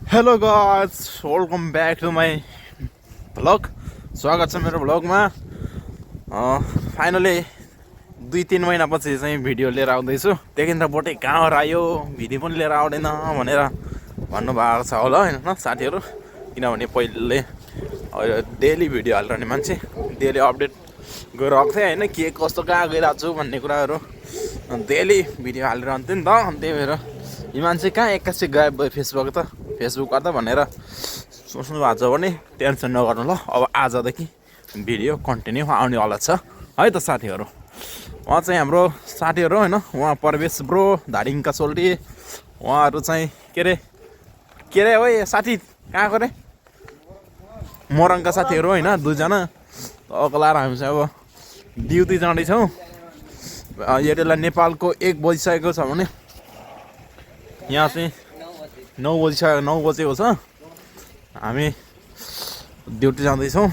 Hello guys, welcome back to my vlog. स्वागत छ मेरो भ्लगमा। फाइनली 2-3 महिनापछि चाहिँ भिडियो लिएर आउँदैछु। त्यहाँदेखि त बोटै कहाँ आयो, भिडियो पनि लिएर आउँदैन भनेर भन्नुभएको छ होला होइन साथीहरू। किनभने पहिले डेली भिडियो हालिरहने मान्छे, डेली अपडेट गरेर आएको थिएँ होइन, के कस्तो कहाँ गइरहेको छु भन्ने कुराहरू डेली भिडियो हालिरहन्थ्यो नि त। अनि त्यही भएर यो मान्छे कहाँ एक्कासी गायब भयो फेसबुकबाट भनेर सोच्नु भएको छ भने टेन्सन नगर्नु ल। अब आजदेखि भिडियो कन्टिन्यू आउनेवाला छ है त साथीहरू। उहाँ चाहिँ हाम्रो साथीहरू होइन, उहाँ प्रवेश ब्रो, धारिङका सोल्टी, उहाँहरू चाहिँ के अरे हो साथी कहाँको रे, मोरङका साथीहरू होइन, दुईजना अग्लाएर हामी चाहिँ अब ड्युटी जाँदैछौँ। यति बेला नेपालको 1 बजिसकेको छ भने यहाँ चाहिँ 9 बजेको छ। हामी ड्युटी जाँदैछौँ।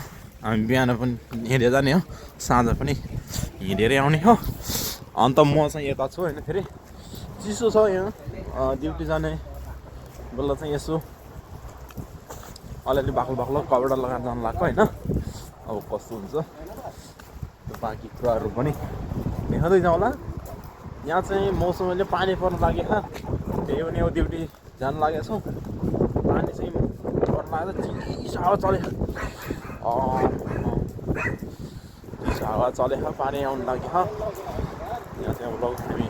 हामी बिहान पनि हिँडेर जाने हो, साँझ पनि हिँडेरै आउने हो। अन्त म चाहिँ यता छु होइन, फेरि चिसो छ यहाँ। ड्युटी जाने बेला चाहिँ यसो अलिअलि बाक्लो कपडा लगाएर जानु लाग्छ होइन। अब कस्तो हुन्छ त्यो बाँकी कुराहरू पनि देखाउँदै जाउँला। यहाँ चाहिँ मौसमले पानी पर्न लागेको, त्यही पनि अब ड्युटी जानु लागेको छौँ। पानी चाहिँ पर्न लाग्दा चिसो हावा चलेको, चिसो हावा चलेको, पानी आउनु लाग्यो। यहाँ चाहिँ अब लगभग हामी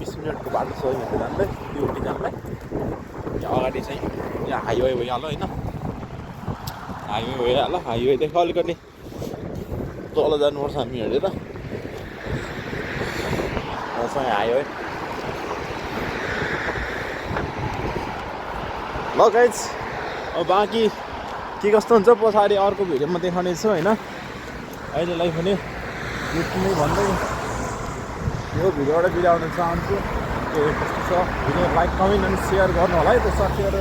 20 मिनटको बाटो छ यहाँ जाँदै, ड्युटी जाँदै। यहाँ अगाडि चाहिँ यहाँ हाइवे भइहाल्यो होइन, हाइवे भइहाल्यो। हाइवेदेखि अलिकति तल जानुपर्छ हामी हिँडेर, चाहिँ हाइवे। ल गाइज, अब बाँकी के कस्तो हुन्छ पछाडि अर्को भिडियोमा देखाउने छु होइन। अहिलेलाई पनि यति नै भन्दै यो भिडियोबाट बिदा हुन चाहन्छु। के कस्तो छ भिडियो लाइक कमेन्ट अनि सेयर गर्नु होला है त साथीहरू।